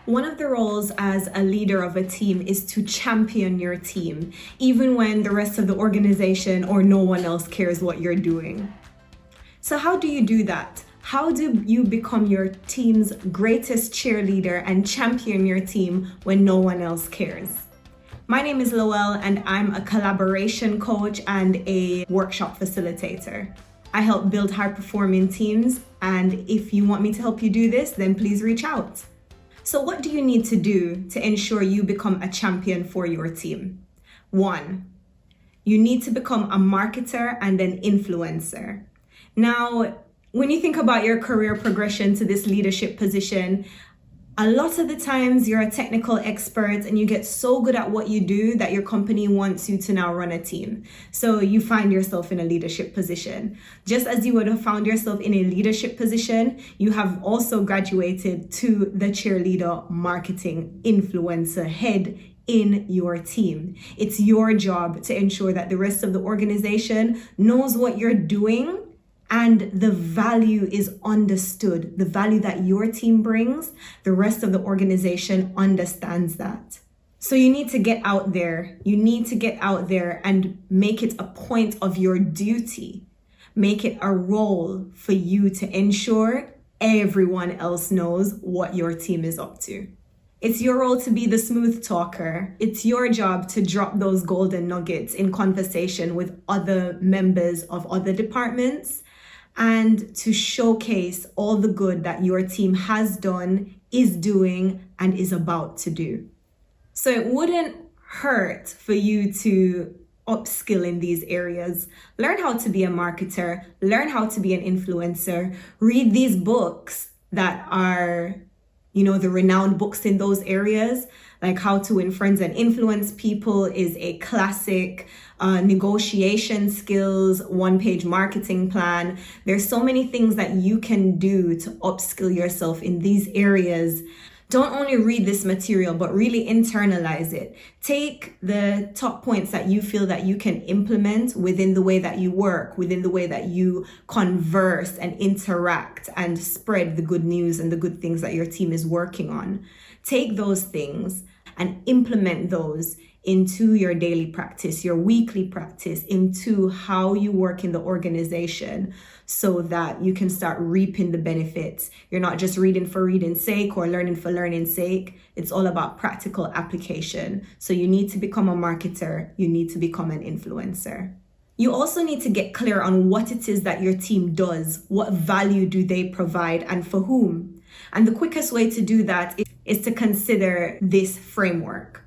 One of the roles as a leader of a team is to champion your team, even when the rest of the organization or no one else cares what you're doing. So how do you do that? How do you become your team's greatest cheerleader and champion your team when no one else cares? My name is Lowell and I'm a collaboration coach and a workshop facilitator. I help build high-performing teams, and if you want me to help you do this, then please reach out. So what do you need to do to ensure you become a champion for your team? 1, you need to become a marketer and an influencer. Now, when you think about your career progression to this leadership position, a lot of the times you're a technical expert and you get so good at what you do that your company wants you to now run a team. So you find yourself in a leadership position. Just as you would have found yourself in a leadership position, you have also graduated to the cheerleader, marketing, influencer head in your team. It's your job to ensure that the rest of the organization knows what you're doing and the value is understood. The value that your team brings, the rest of the organization understands that. So you need to get out there. You need to get out there and make it a point of your duty. Make it a role for you to ensure everyone else knows what your team is up to. It's your role to be the smooth talker. It's your job to drop those golden nuggets in conversation with other members of other departments, and to showcase all the good that your team has done, is doing, and is about to do. So it wouldn't hurt for you to upskill in these areas. Learn how to be a marketer, learn how to be an influencer, read these books that are, the renowned books in those areas, like How to Win Friends and Influence People is a classic. Negotiation skills, one-page marketing plan. There's so many things that you can do to upskill yourself in these areas. Don't only read this material, but really internalize it. Take the top points that you feel that you can implement within the way that you work, within the way that you converse and interact and spread the good news and the good things that your team is working on. Take those things and implement those into your daily practice, your weekly practice, into how you work in the organization so that you can start reaping the benefits. You're not just reading for reading's sake or learning for learning's sake. It's all about practical application. So you need to become a marketer. You need to become an influencer. You also need to get clear on what it is that your team does. What value do they provide and for whom? And the quickest way to do that is to consider this framework.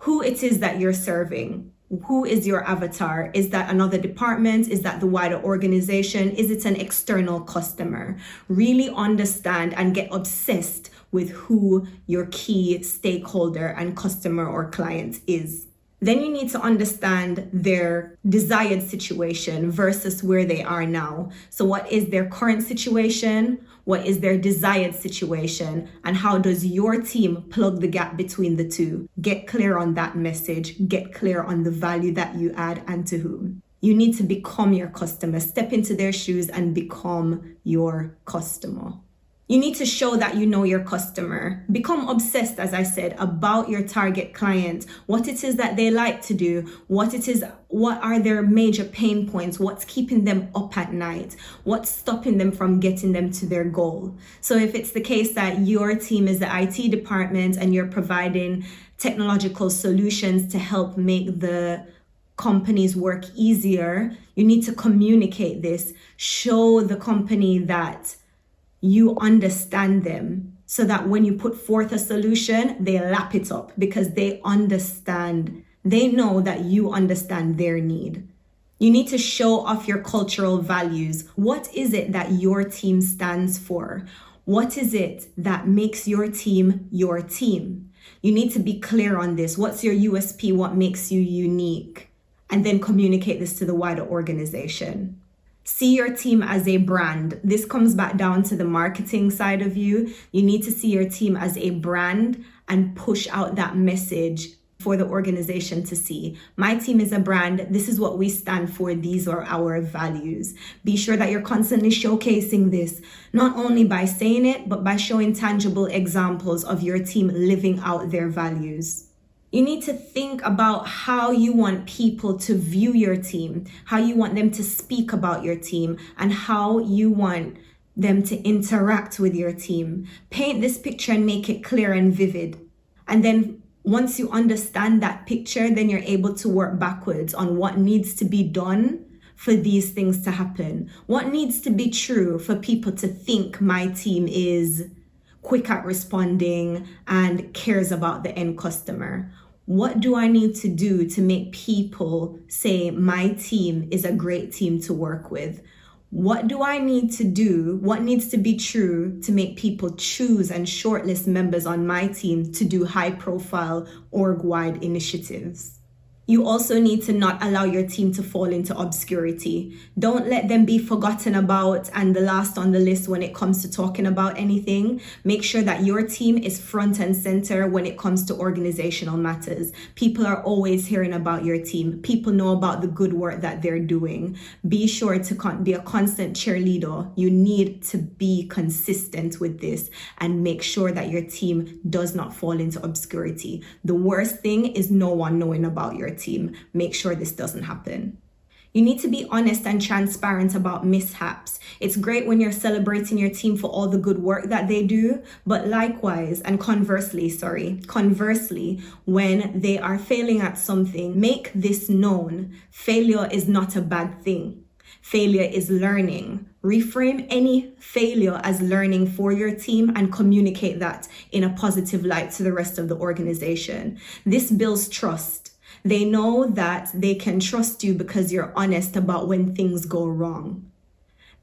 Who it is that you're serving. Who is your avatar? Is that another department? Is that the wider organization? Is it an external customer? Really understand and get obsessed with who your key stakeholder and customer or client is. Then you need to understand their desired situation versus where they are now. So what is their current situation? What is their desired situation? And how does your team plug the gap between the two? Get clear on that message. Get clear on the value that you add and to whom. You need to become your customer. Step into their shoes and become your customer. You need to show that you know your customer. Become obsessed, as I said, about your target client, what it is that they like to do, what are their major pain points, what's keeping them up at night, what's stopping them from getting them to their goal. So if it's the case that your team is the IT department and you're providing technological solutions to help make the company's work easier, you need to communicate this. Show the company that you understand them so that when you put forth a solution, they lap it up because they understand. They know that you understand their need. You need to show off your cultural values. What is it that your team stands for? What is it that makes your team your team? You need to be clear on this. What's your USP? What makes you unique? And then communicate this to the wider organization. See your team as a brand. This comes back down to the marketing side of you. You need to see your team as a brand and push out that message for the organization to see. My team is a brand. This is what we stand for. These are our values. Be sure that you're constantly showcasing this, not only by saying it, but by showing tangible examples of your team living out their values. You need to think about how you want people to view your team, how you want them to speak about your team, and how you want them to interact with your team. Paint this picture and make it clear and vivid. And then once you understand that picture, then you're able to work backwards on what needs to be done for these things to happen. What needs to be true for people to think my team is quick at responding and cares about the end customer? What do I need to do to make people say my team is a great team to work with? What do I need to do? What needs to be true to make people choose and shortlist members on my team to do high-profile org-wide initiatives? You also need to not allow your team to fall into obscurity. Don't let them be forgotten about and the last on the list when it comes to talking about anything. Make sure that your team is front and center when it comes to organizational matters. People are always hearing about your team. People know about the good work that they're doing. Be sure to be a constant cheerleader. You need to be consistent with this and make sure that your team does not fall into obscurity. The worst thing is no one knowing about your team. Make sure this doesn't happen. You need to be honest and transparent about mishaps. It's great when you're celebrating your team for all the good work that they do, but likewise, and conversely, when they are failing at something, make this known. Failure is not a bad thing. Failure is learning. Reframe any failure as learning for your team and communicate that in a positive light to the rest of the organization. This builds trust. They know that they can trust you because you're honest about when things go wrong.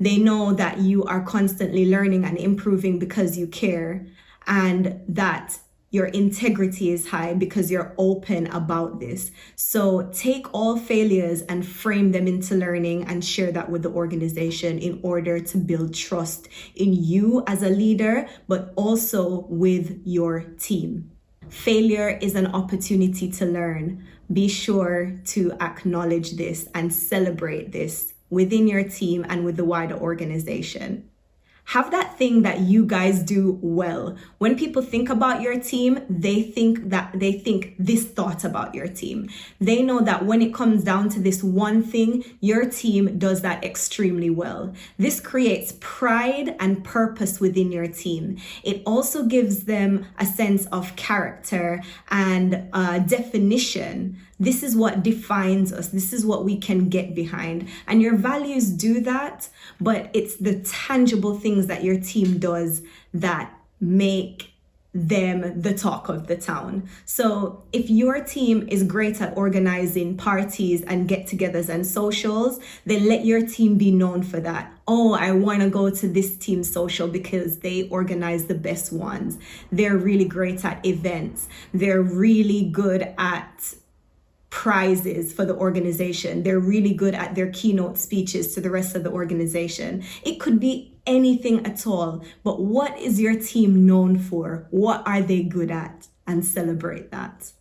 They know that you are constantly learning and improving because you care, and that your integrity is high because you're open about this. So take all failures and frame them into learning and share that with the organization in order to build trust in you as a leader, but also with your team. Failure is an opportunity to learn. Be sure to acknowledge this and celebrate this within your team and with the wider organization. Have that thing that you guys do well. When people think about your team, they think this thought about your team. They know that when it comes down to this one thing, your team does that extremely well. This creates pride and purpose within your team. It also gives them a sense of character and definition. This is what defines us. This is what we can get behind. And your values do that, but it's the tangible things that your team does that make them the talk of the town. So if your team is great at organizing parties and get-togethers and socials, then let your team be known for that. Oh, I want to go to this team social because they organize the best ones. They're really great at events. They're really good at prizes for the organization. They're really good at their keynote speeches to the rest of the organization. It could be anything at all, but what is your team known for? What are they good at? And celebrate that.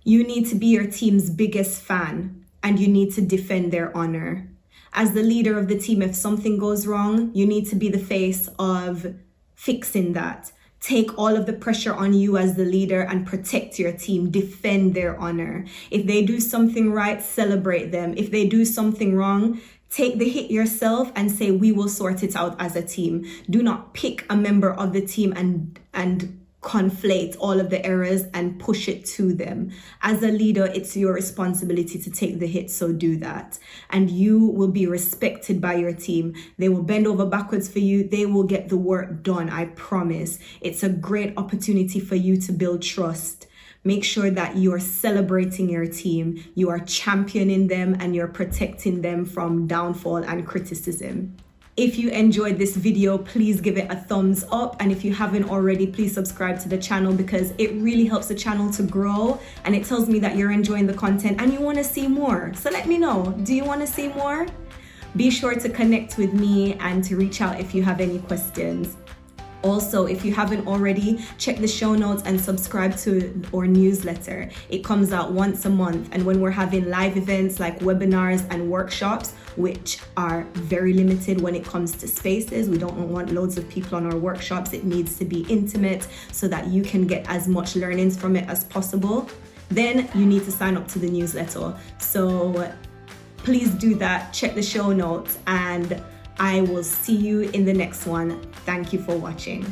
You need to be your team's biggest fan, and you need to defend their honor. As the leader of the team, if something goes wrong, you need to be the face of fixing that. Take all of the pressure on you as the leader and protect your team. Defend their honor. If they do something right, celebrate them. If they do something wrong, take the hit yourself and say, we will sort it out as a team. Do not pick a member of the team and conflate all of the errors and push it to them. As a leader, it's your responsibility to take the hit, so do that. And you will be respected by your team. They will bend over backwards for you. They will get the work done, I promise. It's a great opportunity for you to build trust. Make sure that you are celebrating your team, you are championing them, and you're protecting them from downfall and criticism. If you enjoyed this video, please give it a thumbs up. And if you haven't already, please subscribe to the channel because it really helps the channel to grow. And it tells me that you're enjoying the content and you want to see more. So let me know, do you want to see more? Be sure to connect with me and to reach out if you have any questions. Also, if you haven't already, check the show notes and subscribe to our newsletter. It comes out once a month, and when we're having live events like webinars and workshops, which are very limited when it comes to spaces, we don't want loads of people on our workshops. It needs to be intimate so that you can get as much learnings from it as possible. Then you need to sign up to the newsletter. So please do that. Check the show notes, and I will see you in the next one. Thank you for watching.